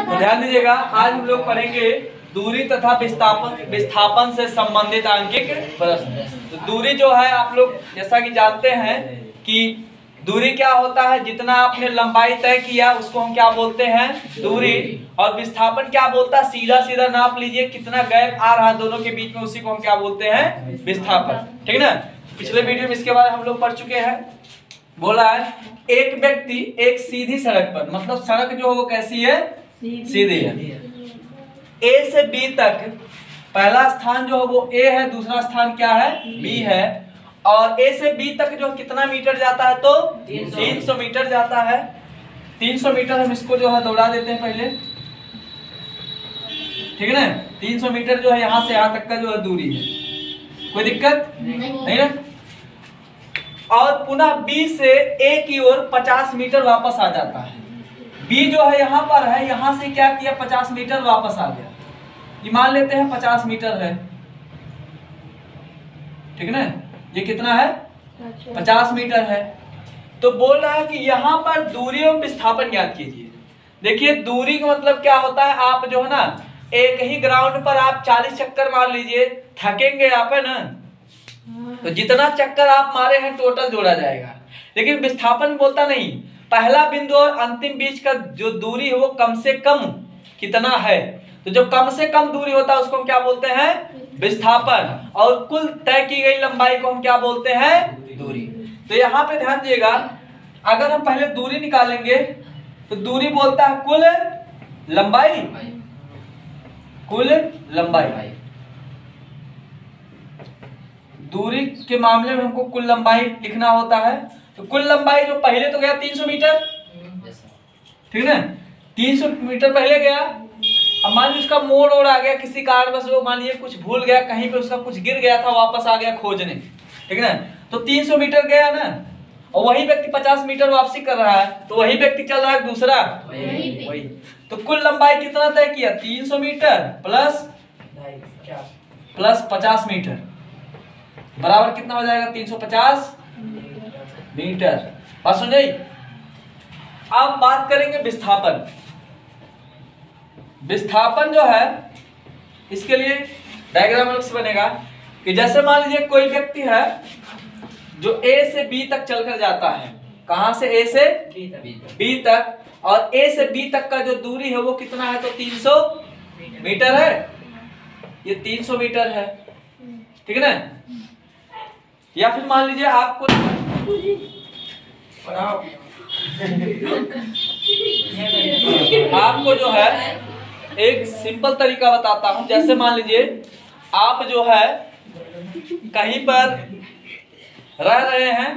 तो ध्यान दीजिएगा, आज हम लोग पढ़ेंगे दूरी तथा विस्थापन से संबंधित आंकिक प्रश्न। तो दूरी जो है आप लोग जैसा कि जानते हैं कि दूरी क्या होता है, जितना आपने लंबाई तय किया उसको हम क्या बोलते हैं, दूरी। और विस्थापन क्या बोलता है, सीधा सीधा नाप लीजिए कितना गैप आ रहा दोनों के बीच में, उसी को हम क्या बोलते हैं, विस्थापन। ठीक है ना। पिछले वीडियो में इसके बारे में हम लोग पढ़ चुके हैं। बोला है एक व्यक्ति एक सीधी सड़क पर, मतलब सड़क जो है वो कैसी है, सीधी है, ए से बी तक। पहला स्थान जो है वो ए है, दूसरा स्थान क्या है, बी है। और ए से बी तक जो कितना मीटर जाता है, तो 300 मीटर जाता है। 300 मीटर हम इसको जो है दौड़ा देते हैं पहले, ठीक है ना। 300 मीटर जो है यहाँ से यहाँ तक का जो है दूरी है, कोई दिक्कत नहीं ना। और पुनः बी से ए की ओर 50 मीटर वापस आ जाता है। बी जो है यहाँ पर है, यहाँ से क्या किया, 50 मीटर वापस आ गया। ये मान लेते हैं 50 मीटर है, ठीक है ना। ये कितना है, 50 मीटर है। तो बोल रहा है कि यहाँ पर दूरी और विस्थापन ज्ञात कीजिए। देखिए दूरी का मतलब क्या होता है, आप जो है ना एक ही ग्राउंड पर आप 40 चक्कर मार लीजिए, थकेंगे आप, है ना। तो जितना चक्कर आप मारे हैं टोटल जोड़ा जाएगा। लेकिन विस्थापन बोलता नहीं, पहला बिंदु और अंतिम बीच का जो दूरी है वो कम से कम कितना है। तो जो कम से कम दूरी होता है उसको हम क्या बोलते हैं, विस्थापन। और कुल तय की गई लंबाई को हम क्या बोलते हैं, दूरी। तो यहाँ पे ध्यान दीजिएगा, अगर हम पहले दूरी निकालेंगे तो दूरी बोलता है कुल लंबाई, कुल लंबाई। दूरी के मामले में हमको कुल लंबाई लिखना होता है। तो कुल लंबाई जो पहले तो गया 300 मीटर, ठीक है ना। 300 मीटर पहले गया। अब मान लीजिए उसका मोड़ ओड़ आ गया किसी कारण बस, वो मान लीजिए कुछ भूल गया, कहीं पे उसका कुछ गिर गया था, वापस आ गया खोजने, ठीक है ना। तो 300 मीटर गया ना, और वही व्यक्ति 50 मीटर वापसी कर रहा है, तो वही व्यक्ति चल रहा है दूसरा वही। तो कुल लंबाई कितना तय किया, 300 मीटर प्लस 50 मीटर बराबर कितना हो जाएगा, 350 मीटर। बात समझे। अब बात करेंगे विस्थापन। विस्थापन जो है इसके लिए डायग्राम अलग से बनेगा कि जैसे मान लीजिए कोई व्यक्ति है जो ए से बी तक चलकर जाता है। कहां से, ए से बी तक। और ए से बी तक का जो दूरी है वो कितना है, तो 300 मीटर है। ये 300 मीटर है, ठीक है ना। या फिर मान लीजिए आपको आपको जो है एक सिंपल तरीका बताता हूं। जैसे मान लीजिए आप जो है कहीं पर रह रहे हैं,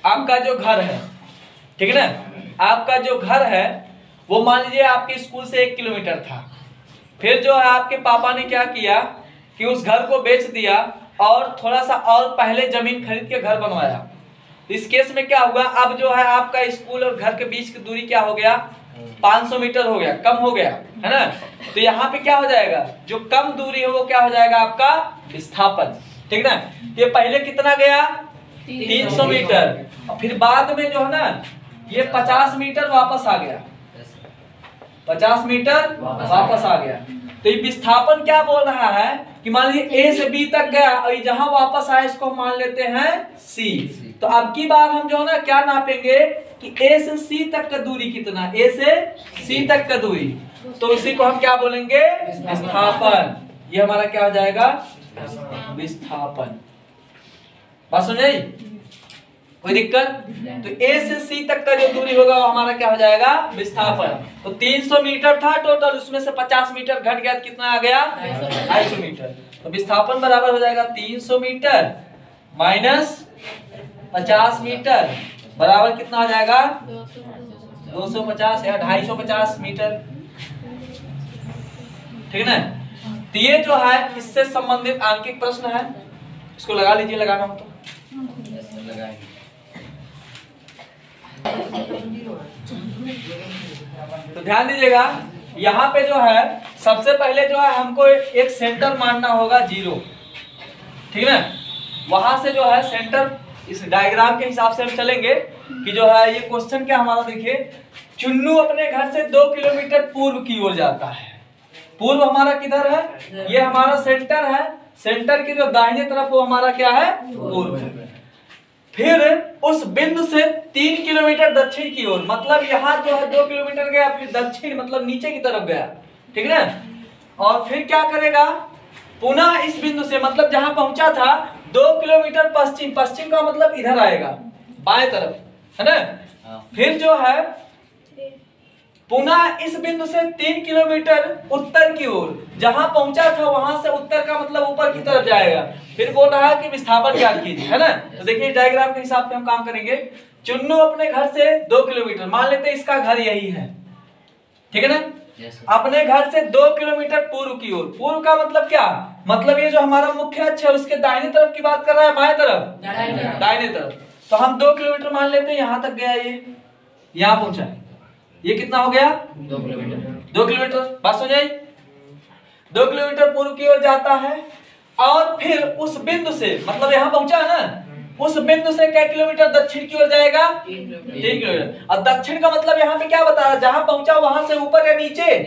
आपका जो घर है, ठीक है ना। आपका जो घर है वो मान लीजिए आपके स्कूल से 1 किलोमीटर था। फिर जो है आपके पापा ने क्या किया कि उस घर को बेच दिया और थोड़ा सा और पहले जमीन खरीद के घर बनवाया। इस केस में क्या हुआ, अब जो है आपका स्कूल और घर के बीच की दूरी क्या हो गया, 500 मीटर हो गया, कम हो गया, है ना। तो यहाँ पे क्या हो जाएगा, जो कम दूरी है वो क्या हो जाएगा, आपका विस्थापन, ठीक ना। ये पहले कितना गया, 300 मीटर, और फिर बाद में जो है ना ये 50 मीटर वापस आ गया, 50 मीटर वापस आ गया। तो ये विस्थापन क्या बोल रहा है कि मान लीजिए ए से बी तक गया और जहां वापस आया इसको मान लेते हैं सी। तो अब की बार हम जो है ना क्या नापेंगे कि ए से सी तक का दूरी कितना, ए से सी तक का दूरी, तो इसी को हम क्या बोलेंगे, विस्थापन। ये हमारा क्या हो जाएगा, विस्थापन। बात समझ, कोई दिक्कत। तो ए से सी तक का जो दूरी होगा वो हमारा क्या हो जाएगा, विस्थापन। तो 300 मीटर था टोटल, उसमें से 50 मीटर घट गया, कितना आ गया, 250 मीटर। तो विस्थापन बराबर हो जाएगा 300 मीटर माइनस 50 मीटर बराबर कितना हो जाएगा, 250 या 250 मीटर, ठीक है ना। तो ये जो है इससे संबंधित आंकिक प्रश्न है, इसको लगा लीजिए, लगाना हो तो लगाएंगे। तो ध्यान दीजिएगा, यहाँ पे जो है सबसे पहले जो है हमको एक सेंटर मानना होगा 0, ठीक है ना। वहां से जो है सेंटर इस डायग्राम के हिसाब से हम चलेंगे कि जो है ये क्वेश्चन क्या हमारा, देखिए चुन्नू अपने घर से 2 किलोमीटर पूर्व की ओर जाता है। पूर्व हमारा किधर है? ये हमारा सेंटर है। सेंटर की जो दाहिने तरफ वो हमारा क्या है? पूर्व है। फिर उस बिंदु से 3 किलोमीटर दक्षिण की ओर, मतलब यहाँ जो है 2 किलोमीटर गया, फिर दक्षिण मतलब नीचे की तरफ गया, ठीक है ना। और फिर क्या करेगा? पुनः इस बिंदु से, मतलब जहां पहुंचा था 2 किलोमीटर पश्चिम, पश्चिम का मतलब इधर आएगा बाएं तरफ, है ना। फिर जो है पुनः इस बिंदु से 3 किलोमीटर उत्तर की ओर, जहां पहुंचा था वहां से उत्तर का मतलब ऊपर की तरफ जाएगा। फिर बोल रहा है कि विस्थापन ज्ञात कीजिए, है ना। तो देखिए डायग्राम के हिसाब से हम काम करेंगे। चुन्नू अपने घर से 2 किलोमीटर, मान लेते हैं इसका घर यही है, ठीक है ना। अपने घर से 2 किलोमीटर पूर्व की ओर, पूर्व का मतलब क्या? मतलब ये जो हमारा मुख्य अक्ष है उसके दाहिने तरफ की बात कर रहा है, बाएं तरफ, दाहिने तरफ। तो हम 2 किलोमीटर मान लेते हैं, यहां तक गया, ये यहां पहुंचा, ये कितना हो गया? 2 किलोमीटर। 2 किलोमीटर, बात समझ आई? 2 किलोमीटर पूर्व की ओर जाता है और फिर उस बिंदु से, मतलब यहां पहुंचा है ना, उस बिंदु से क्या किलोमीटर दक्षिण की ओर जाएगा? 3 किलोमीटर। और दक्षिण का मतलब यहाँ पे क्या बता रहा है? जहां पहुंचा वहां से ऊपर या नीचे?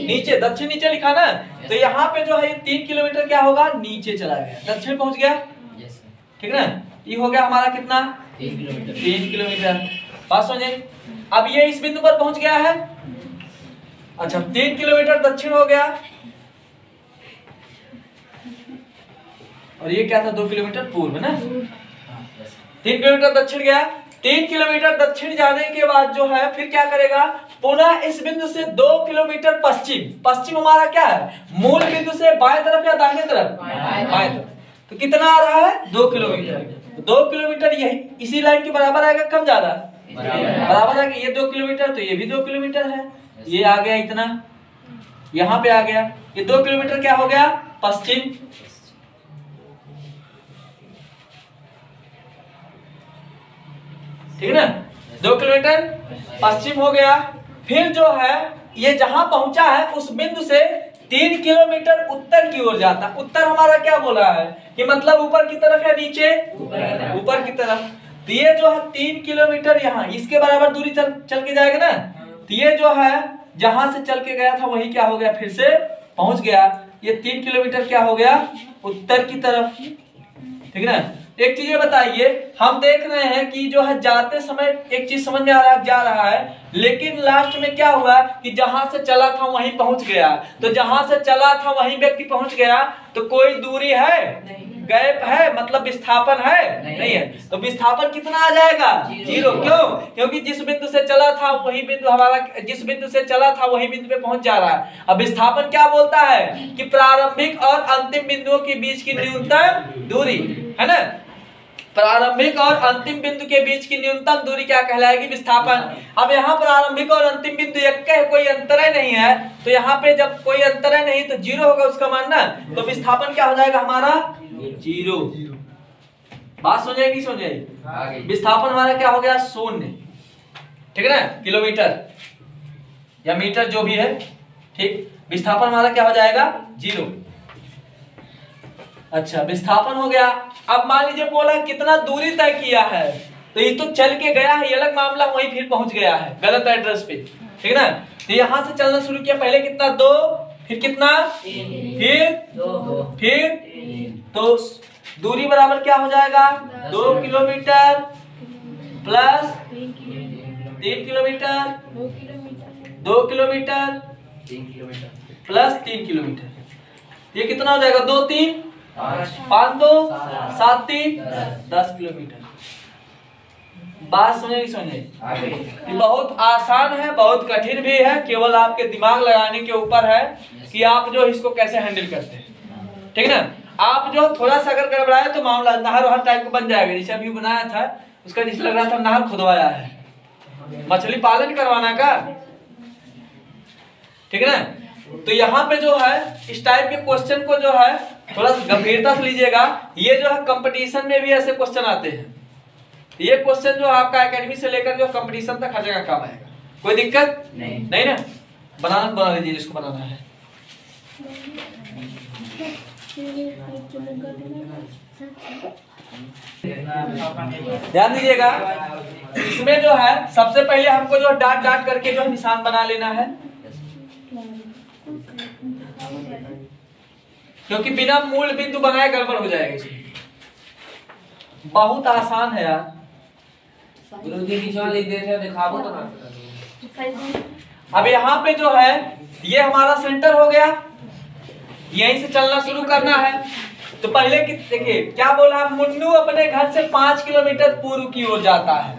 नीचे, दक्षिण नीचे लिखा ना। तो यहाँ पे जो है 3 किलोमीटर क्या होगा? नीचे चला गया, दक्षिण पहुंच गया, ठीक है ना। ये हो गया हमारा कितना? 3 किलोमीटर। बात समझे? अब ये इस बिंदु पर पहुंच गया है। अच्छा, 3 किलोमीटर दक्षिण हो गया, और ये क्या था? 2 किलोमीटर पूर्व ना। 3 किलोमीटर दक्षिण गया। 3 किलोमीटर दक्षिण जाने के बाद जो है फिर क्या करेगा? पुनः इस बिंदु से 2 किलोमीटर पश्चिम, पश्चिम हमारा क्या है? मूल बिंदु से बाएं तरफ या दाहिने तरफ? बाएं तरफ। तो कितना आ रहा है? 2 किलोमीटर। 2 किलोमीटर यही इसी लाइन के बराबर आएगा, कम ज्यादा? बराबर आएगा। ये 2 किलोमीटर, तो ये भी 2 किलोमीटर है, ये आ गया इतना, यहाँ पे आ गया। ये 2 किलोमीटर क्या हो गया? पश्चिम। ठीक है ना, 2 किलोमीटर पश्चिम हो गया। फिर जो है ये जहां पहुंचा है उस बिंदु से 3 किलोमीटर उत्तर की ओर जाता। उत्तर हमारा क्या बोला है कि मतलब ऊपर की तरफ या नीचे? ऊपर की तरफ। तो ये जो है 3 किलोमीटर यहाँ इसके बराबर दूरी चल के जाएगा ना। तो ये जो है जहां से चल के गया था वही क्या हो गया? फिर से पहुंच गया। ये 3 किलोमीटर क्या हो गया? उत्तर की तरफ, ठीक है ना। एक चीज बताइए, हम देख रहे हैं कि जो है जाते समय एक चीज समझ में जा रहा है, लेकिन लास्ट में क्या हुआ कि जहां से चला था वहीं पहुंच गया। तो जहां से चला था वहीं व्यक्ति पहुंच गया, तो कोई दूरी है? गैप है, मतलब विस्थापन है? नहीं है। तो विस्थापन कितना आ जाएगा? 0। क्यों? क्योंकि जिस बिंदु से चला था वही बिंदु हमारा, जिस बिंदु से चला था वही बिंदु पे पहुंच जा रहा है। अब विस्थापन क्या बोलता है कि प्रारंभिक और अंतिम बिंदुओं के बीच की न्यूनतम दूरी, है ना। प्रारंभिक और अंतिम बिंदु के बीच की न्यूनतम दूरी क्या कहलाएगी? विस्थापन। अब यहाँ प्रारंभिक और अंतिम बिंदु एक है, कोई अंतर नहीं है, तो यहाँ पे जब कोई अंतर नहीं तो 0 होगा उसका मान ना। तो विस्थापन क्या हो जाएगा हमारा? 0। बात समझ आई नहीं समझ आई? विस्थापन हमारा क्या हो गया? 0, ठीक है ना। किलोमीटर या मीटर जो भी है, ठीक। विस्थापन हमारा क्या हो जाएगा? 0। अच्छा, विस्थापन हो गया। अब मान लीजिए बोला कितना दूरी तय किया है, तो ये तो चल के गया है, ये अलग मामला, वहीं फिर पहुंच गया है गलत एड्रेस पे, ठीक है ना। तो यहां से चलना शुरू किया, पहले कितना? 2, फिर कितना? 3, फिर तो दूरी बराबर क्या हो जाएगा? 2 kilometre plus 3 kilometre, 2 kilometre plus 3 kilometre, ये कितना हो जाएगा? 2 3 5 2 7 3 10 किलोमीटर। बात समझे नहीं समझे? बहुत आसान है, बहुत कठिन भी है, केवल आपके दिमाग लगाने के ऊपर है कि आप जो इसको कैसे हैंडल करते हैं, ठीक है ना। आप जो थोड़ा सा अगर गड़बड़ाए तो मामला नहर हर टाइप को बन जाएगा। जैसे अभी बनाया था उसका जिस लग रहा था नहर खुदवाया है, मछली पालन करवाना का, ठीक है ना। तो यहाँ पे जो है इस टाइप के क्वेश्चन को जो है थोड़ा गंभीरता से लीजिएगा। ये जो है कंपटीशन में भी ऐसे क्वेश्चन आते हैं। ये क्वेश्चन जो आपका एकेडमी से लेकर जो कंपटीशन तक हर जगह काम आएगा, कोई दिक्कत नहीं ना। बना लीजिए जिसको बनाना है। ध्यान दीजिएगा, इसमें जो है सबसे पहले हमको जो डाट डाट करके जो निशान बना लेना है, क्योंकि बिना मूल बिंदु बनाए गड़बड़ हो जाएगा। इसमें बहुत आसान है यार। अब यहाँ पे जो है ये हमारा सेंटर हो गया, यहीं से चलना शुरू करना है। तो पहले देखिए क्या बोला, मुन्नू अपने घर से 5 किलोमीटर पूर्व की ओर जाता है,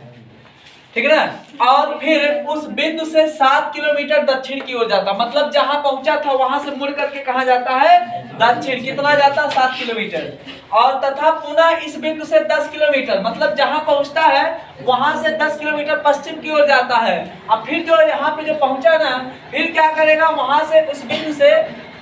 ठीक है ना, और फिर उस बिंदु से 7 किलोमीटर दक्षिण की ओर जाता, मतलब जहां पहुंचा था वहां से मुड़ करके कहा जाता है दक्षिण। कितना जाता है? 7 किलोमीटर। और तथा पुनः इस बिंदु से 10 किलोमीटर, मतलब जहां पहुंचता है वहां से 10 किलोमीटर पश्चिम की ओर जाता है। अब फिर जो यहाँ पे जो पहुंचा ना, फिर क्या करेगा, वहां से उस बिंदु से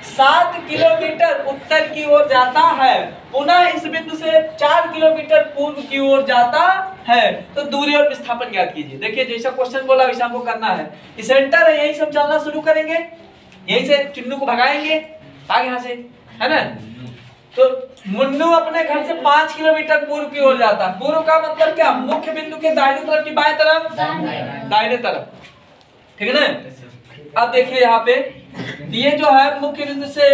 7 किलोमीटर उत्तर की ओर जाता है, पुनः इस बिंदु से 4 किलोमीटर पूर्व की ओर जाता है। तो दूरी और विस्थापन ज्ञात कीजिए। देखिए जैसा क्वेश्चन बोला वैसा हमको करना है। सेंटर है, यहीं से हम चलना शुरू करेंगे, यहीं से चुन्नू को भगाएंगे आगे यहाँ से, है ना। तो मुन्नू अपने घर से 5 किलोमीटर पूर्व की ओर जाता। पूर्व का मतलब क्या? मुख्य बिंदु के दाहिने तरफ की बाएं तरफ, दाहिने तरफ, ठीक है ना। अब देखिए यहाँ पे ये जो है मुख्य बिंदु से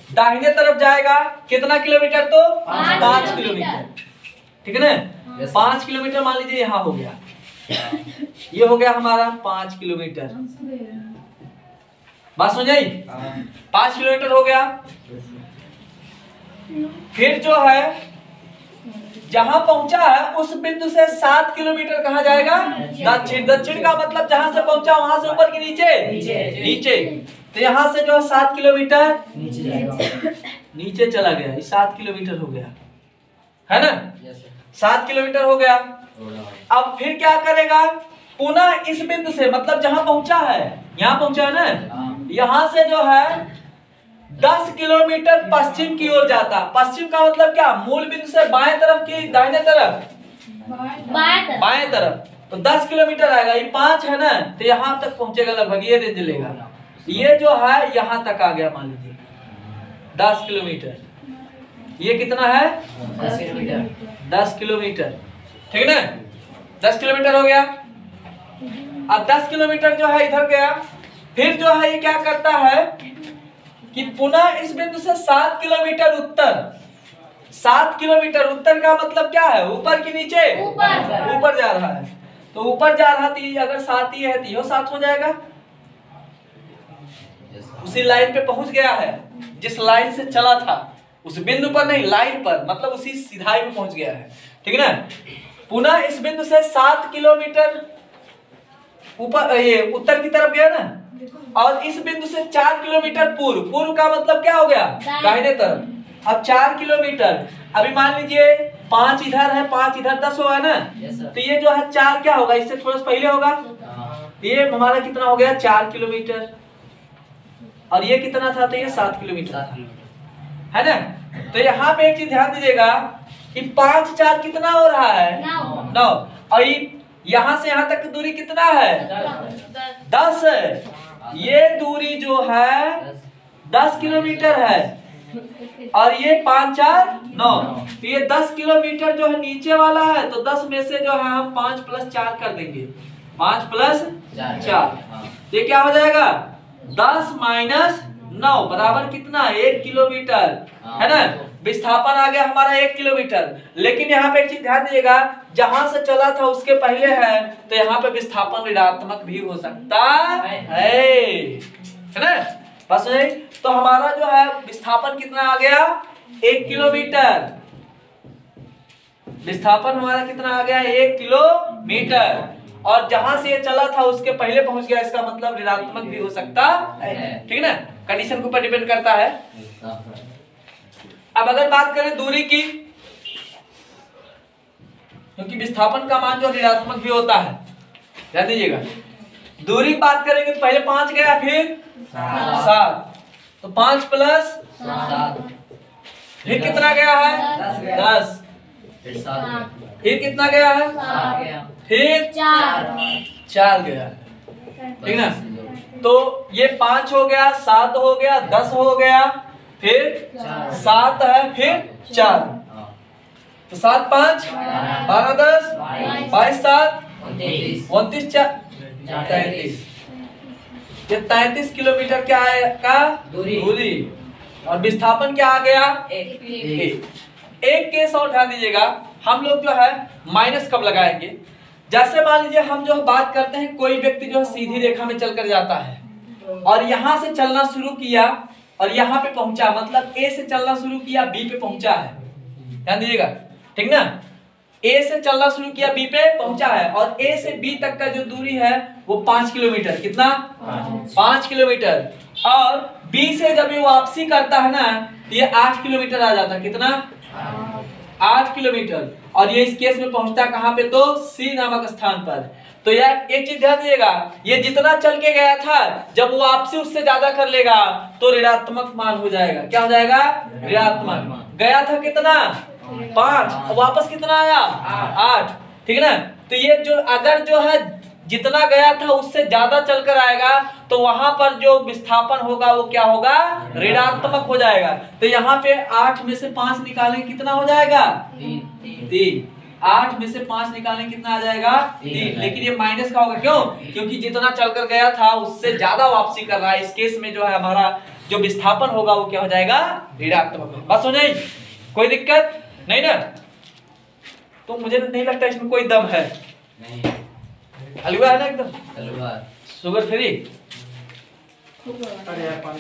दाहिने तरफ जाएगा कितना किलोमीटर? तो 5 किलोमीटर, ठीक है ना। 5 किलोमीटर मान लीजिए यहाँ हो गया, ये हो गया हमारा 5 किलोमीटर। बात समझ आई? 5 किलोमीटर हो गया। फिर जो है जहां पहुंचा है उस बिंदु से 7 किलोमीटर कहा जाएगा दक्षिण। दक्षिण का मतलब जहां से पहुंचा वहां से ऊपर की नीचे, नीचे। तो यहाँ से जो है 7 किलोमीटर नीचे चला गया, 7 किलोमीटर हो गया, है ना। 7 किलोमीटर हो गया। अब फिर क्या करेगा, पुनः इस बिंदु से, मतलब जहां पहुंचा है, यहाँ पहुंचा है ना, यहाँ से जो है 10 किलोमीटर पश्चिम की ओर जाता। पश्चिम का मतलब क्या? मूल बिंदु से बाएं तरफ की दाहिने तरफ, बाएं तरफ। तो 10 किलोमीटर आएगा, ये 5 है ना, तो यहाँ तक पहुंचेगा लगभग, ये रेंज लेगा। ये जो है यहाँ तक आ गया, मान लीजिए 10 किलोमीटर। ये कितना है? 10 किलोमीटर। 10 किलोमीटर, ठीक है ना। 10 किलोमीटर हो गया। अब 10 किलोमीटर जो है इधर गया। फिर जो है ये क्या करता है कि पुनः इस बिंदु से 7 किलोमीटर उत्तर। 7 किलोमीटर उत्तर का मतलब क्या है? ऊपर की नीचे, ऊपर जा रहा है। तो ऊपर जा रहा थी, अगर 7 ही है तो यह 7 हो जाएगा। उसी लाइन पे पहुंच गया है जिस लाइन से चला था, उस बिंदु पर नहीं, लाइन पर, मतलब उसी सीधाई पे पहुंच गया है, ठीक है ना। पुनः इस बिंदु से 7 किलोमीटर ऊपर, ये उत्तर की तरफ गया ना, और इस बिंदु से 4 किलोमीटर पूर्व। पूर्व का मतलब क्या हो गया? दाहिने तरफ। अब 4 किलोमीटर, अभी मान लीजिए 5 इधर है, 5 इधर, 10 होगा ना। तो ये जो है 4 क्या होगा? इससे थोड़ा सा पहले होगा। ये हमारा कितना हो गया? 4 किलोमीटर। और ये कितना था? तो ये 7 किलोमीटर, है ना। तो यहाँ पे एक चीज ध्यान दीजिएगा कि 5 4 कितना हो रहा है? 9। और यहाँ से यहाँ तक की दूरी कितना है? 10 है। ये दूरी जो है 10 किलोमीटर है, और ये 5 4 9। तो ये 10 किलोमीटर जो है नीचे वाला है, तो 10 में से जो है हम 5 + 4 कर देंगे। 5 + 4, ये क्या हो जाएगा? 10 - 9 बराबर कितना? 1 किलोमीटर, है ना। विस्थापन आ गया हमारा 1 किलोमीटर। लेकिन यहाँ पे एक चीज ध्यान दीजिएगा, जहां से चला था उसके पहले है, तो यहाँ पे विस्थापन ऋणात्मक भी हो सकता है ना। बस तो हमारा जो है विस्थापन कितना आ गया? 1 किलोमीटर। विस्थापन हमारा कितना आ गया? 1 किलोमीटर। और जहां से ये चला था उसके पहले पहुंच गया, इसका मतलब ऋणात्मक भी हो सकता है, ठीक है ना। कंडीशन के ऊपर डिपेंड करता है। अब अगर बात करें दूरी की, क्योंकि विस्थापन का मान जो ऋणात्मक भी होता है, ध्यान दीजिएगा। दूरी की बात करेंगे तो पहले 5 गया, फिर 7, तो 5 + 7, फिर कितना गया है? 10, फिर कितना गया है? फिर 4 गया, ठीक ना। तो ये 5 हो गया, 7 हो गया, 10 हो गया, फिर 7 है, फिर 4, तो 7 5 12 10 22 7 29 4 33। ये 33 किलोमीटर क्या आएगा दूरी, और विस्थापन क्या आ गया 1। एक केस और ध्यान दीजिएगा, हम लोग जो है माइनस कब लगाएंगे, जैसे मान लीजिए हम जो बात करते हैं कोई व्यक्ति जो है सीधी रेखा में चलकर जाता है और यहां से चलना शुरू किया और यहाँ पे पहुंचा, मतलब ए से चलना शुरू किया बी पे पहुंचा है, ध्यान दीजिएगा, ठीक ना। ए से चलना शुरू किया बी पे पहुंचा है और ए से बी तक का जो दूरी है वो 5 किलोमीटर, कितना 5 किलोमीटर, और बी से जब ये वापसी करता है ना तो ये 8 किलोमीटर आ जाता है, कितना 8 किलोमीटर, और ये इस केस में पहुंचता कहां पे, तो सी नामक स्थान पर। तो यार एक चीज ध्यान दीजिएगा, ये जितना चल के गया था जब वो वापसी उससे ज्यादा कर लेगा तो ऋणात्मक मान हो जाएगा, क्या हो जाएगा ऋणात्मक। गया था कितना 5, वापस कितना आया 8, ठीक है ना। तो ये जो अगर जो है जितना गया था उससे ज्यादा चलकर आएगा तो वहां पर जो विस्थापन होगा वो क्या होगा ऋणात्मक हो जाएगा। तो यहाँ पे 8 में से 5 निकालेंगे कितना हो जाएगा 3, 8 में से 5 निकालेंगे कितना आ जाएगा 3, लेकिन ये माइनस का होगा, क्यों, क्योंकि जितना चलकर गया था उससे ज्यादा वापसी कर रहा है, इस केस में जो है हमारा जो विस्थापन होगा वो क्या हो जाएगा ऋणात्मक। बस हो नहीं, कोई दिक्कत नहीं ना। तो मुझे नहीं लगता इसमें कोई दम है, हलवा है ना एकदम, शुगर फ्री। अरे यार 5